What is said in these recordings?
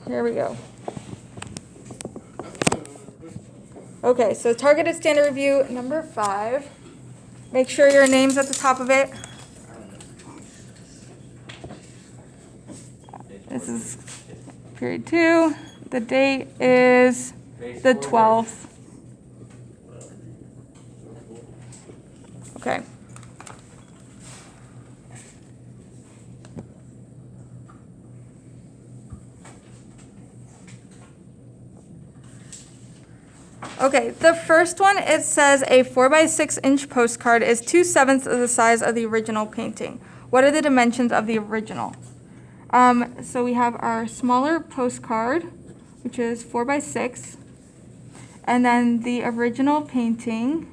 Here we go. Okay, so targeted standard review number 5. Make sure your name's at the top of it. This is period 2. The date is the 12th. Okay. Okay, the first one, it says a 4 by 6 inch postcard is 2/7 of the size of the original painting. What are the dimensions of the original? So we have our smaller postcard, which is 4 by 6, and then the original painting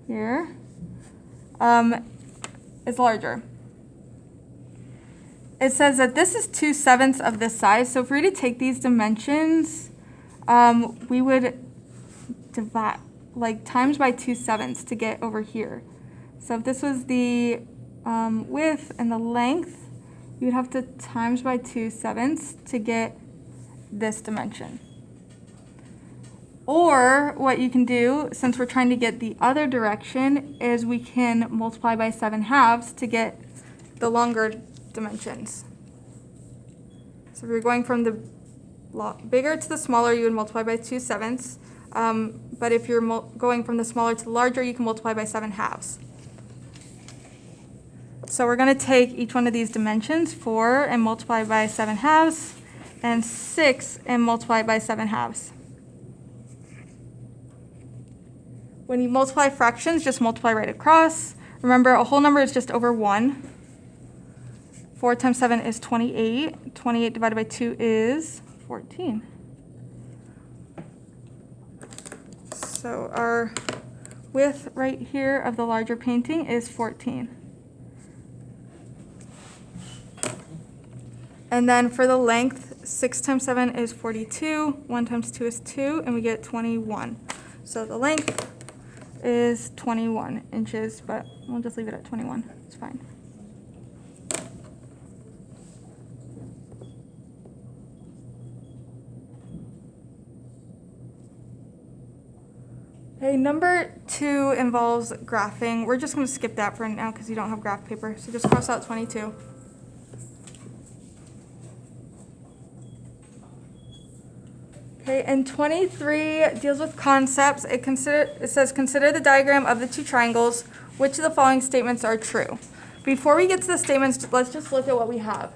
here is larger. It says that this is 2/7 of this size, so if we were to take these dimensions, we would divide, like, times by 2/7 to get over here. So if this was the width and the length, you would have to times by 2/7 to get this dimension. Or what you can do, since we're trying to get the other direction, is we can multiply by 7/2 to get the longer dimensions. So if you're going from the bigger to the smaller, you would multiply by 2/7. But if you're going from the smaller to the larger, you can multiply by 7/2. So we're going to take each one of these dimensions, 4 and multiply by 7/2, and 6 and multiply by 7/2. When you multiply fractions, just multiply right across. Remember, a whole number is just over 1. 4 times 7 is 28. 28 divided by 2 is 14. So our width right here of the larger painting is 14. And then for the length, 6 times 7 is 42, 1 times 2 is 2, and we get 21. So the length is 21 inches, but we'll just leave it at 21. It's fine. Okay, number 2 involves graphing. We're just going to skip that for now because you don't have graph paper. So just cross out 22. Okay, and 23 deals with concepts. It says consider the diagram of the 2 triangles. Which of the following statements are true? Before we get to the statements, let's just look at what we have.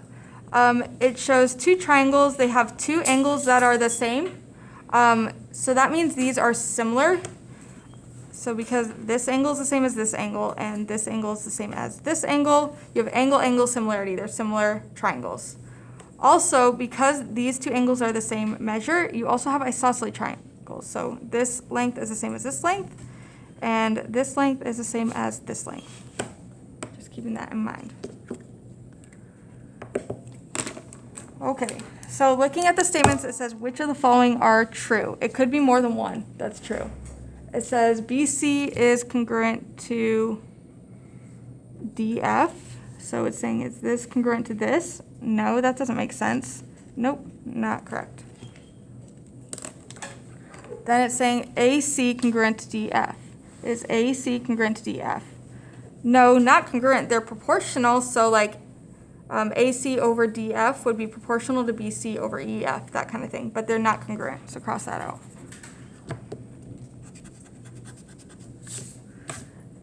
It shows 2 triangles. They have 2 angles that are the same. So that means these are similar. So because this angle is the same as this angle and this angle is the same as this angle, you have angle-angle similarity. They're similar triangles. Also, because these 2 angles are the same measure, you also have isosceles triangles. So this length is the same as this length, and this length is the same as this length. Just keeping that in mind. Okay, so looking at the statements, it says which of the following are true. It could be more than one that's true. It says BC is congruent to DF. So it's saying, is this congruent to this? No, that doesn't make sense. Nope, not correct. Then it's saying AC congruent to DF. Is AC congruent to DF? No, not congruent. They're proportional, so like AC over DF would be proportional to BC over EF, that kind of thing. But they're not congruent, so cross that out.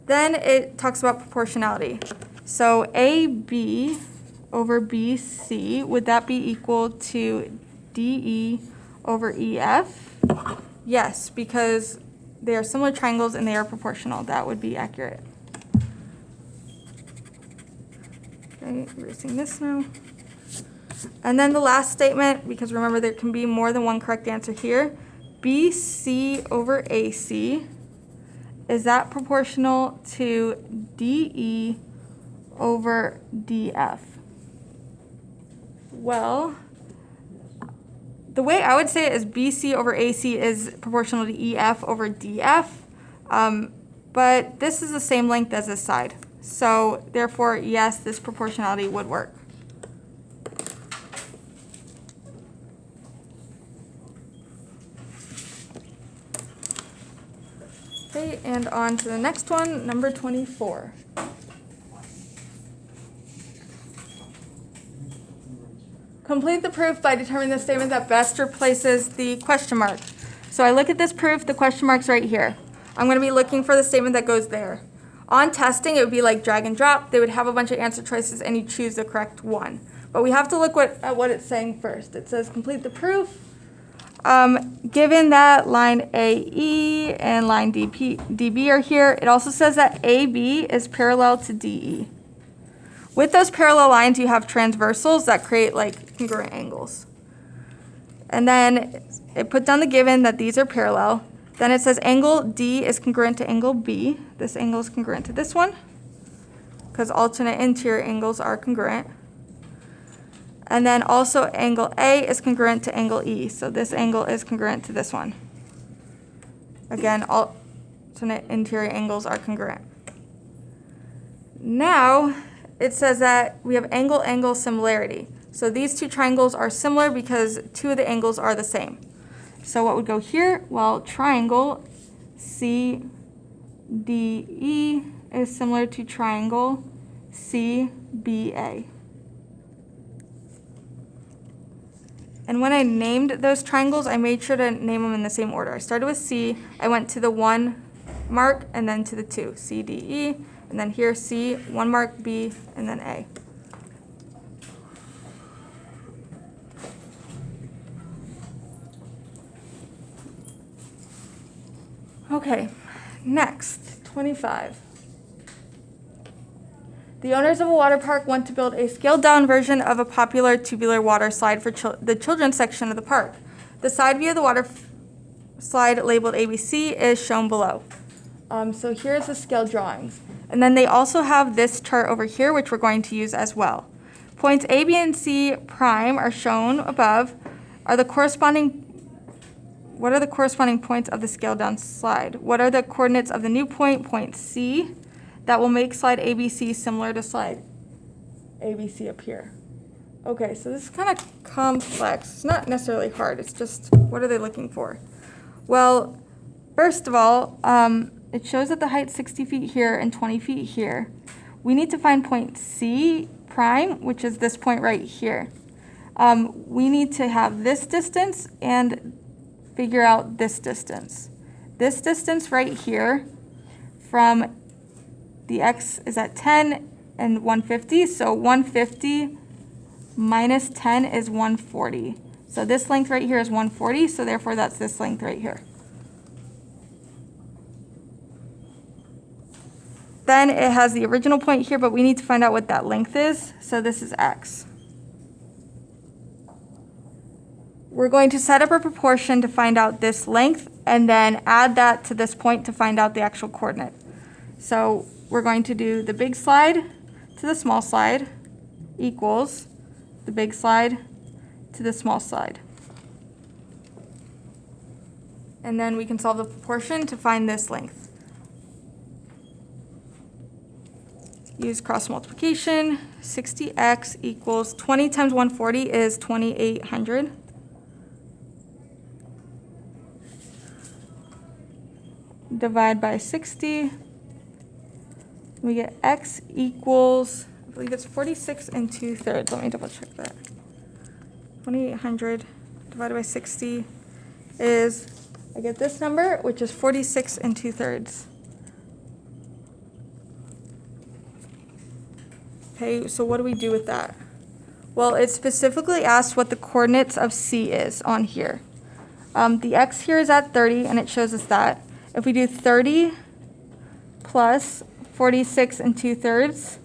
Then it talks about proportionality. So AB over BC, would that be equal to DE over EF? Yes, because they are similar triangles and they are proportional. That would be accurate. Okay, erasing this now. And then the last statement, because remember there can be more than one correct answer here, BC over AC, is that proportional to DE over DF? Well, the way I would say it is BC over AC is proportional to EF over DF, but this is the same length as this side. So therefore, yes, this proportionality would work. Okay, and on to the next one, number 24. Complete the proof by determining the statement that best replaces the question mark. So I look at this proof, the question mark's right here. I'm going to be looking for the statement that goes there. On testing, it would be like drag and drop. They would have a bunch of answer choices and you choose the correct one. But we have to look at what it's saying first. It says complete the proof. Given that line AE and line DB are here, it also says that AB is parallel to DE. With those parallel lines, you have transversals that create like congruent angles. And then it put down the given that these are parallel. Then it says angle D is congruent to angle B. This angle is congruent to this one because alternate interior angles are congruent. And then also angle A is congruent to angle E. So this angle is congruent to this one. Again, alternate interior angles are congruent. Now, it says that we have angle-angle similarity. So these two triangles are similar because two of the angles are the same. So what would go here? Well, triangle CDE is similar to triangle CBA. And when I named those triangles, I made sure to name them in the same order. I started with C, I went to the 1 mark, and then to the 2, C, D, E, and then here C, 1 mark, B, and then A. Okay, next, 25. The owners of a water park want to build a scaled-down version of a popular tubular water slide for the children's section of the park. The side view of the water slide labeled ABC is shown below. So here's the scale drawings. And then they also have this chart over here, which we're going to use as well. Points A, B, and C prime are shown above. What are the corresponding points of the scaled-down slide? What are the coordinates of the new point, point C, that will make slide ABC similar to slide ABC up here? Okay, so this is kind of complex. It's not necessarily hard. It's just, what are they looking for? Well, first of all, it shows that the height's 60 feet here and 20 feet here. We need to find point C prime, which is this point right here. We need to have this distance and figure out this distance. This distance right here from the x is at 10 and 150, so 150 minus 10 is 140. So this length right here is 140, so therefore that's this length right here. Then it has the original point here, but we need to find out what that length is, so this is x. We're going to set up a proportion to find out this length, and then add that to this point to find out the actual coordinate. So we're going to do the big slide to the small slide equals the big slide to the small slide. And then we can solve the proportion to find this length. Use cross multiplication. 60x equals 20 times 140 is 2800. Divide by 60. We get x equals, I believe it's 46 2/3. Let me double check that. 2800 divided by 60 is, I get this number, which is 46 2/3. Okay, so what do we do with that? Well, it specifically asks what the coordinates of C is on here. The x here is at 30, and it shows us that. If we do 30 plus 46 2/3,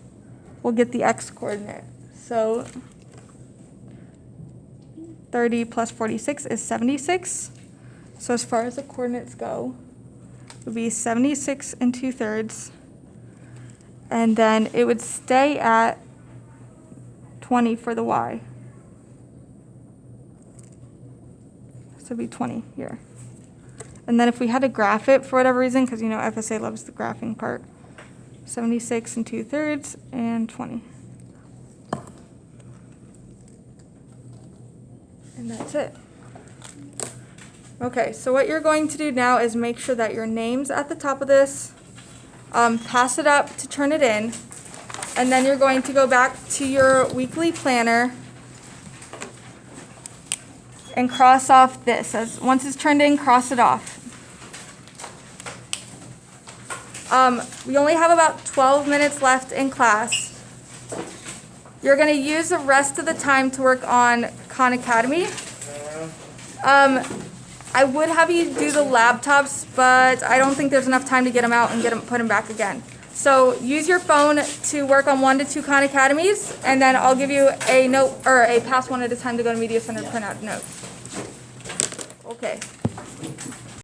we'll get the x coordinate. So 30 plus 46 is 76. So as far as the coordinates go, it would be 76 2/3. And then it would stay at 20 for the y. So it'd be 20 here. And then if we had to graph it for whatever reason, because you know FSA loves the graphing part, 76 2/3 and 20. And that's it. Okay, so what you're going to do now is make sure that your name's at the top of this, pass it up to turn it in, and then you're going to go back to your weekly planner and cross off this. Once it's turned in, cross it off. We only have about 12 minutes left in class. You're going to use the rest of the time to work on Khan Academy. I would have you do the laptops, but I don't think there's enough time to get them out and put them back again. So use your phone to work on 1 to 2 Khan Academies, and then I'll give you a note or a pass one at a time to go to Media Center to print out notes. Okay.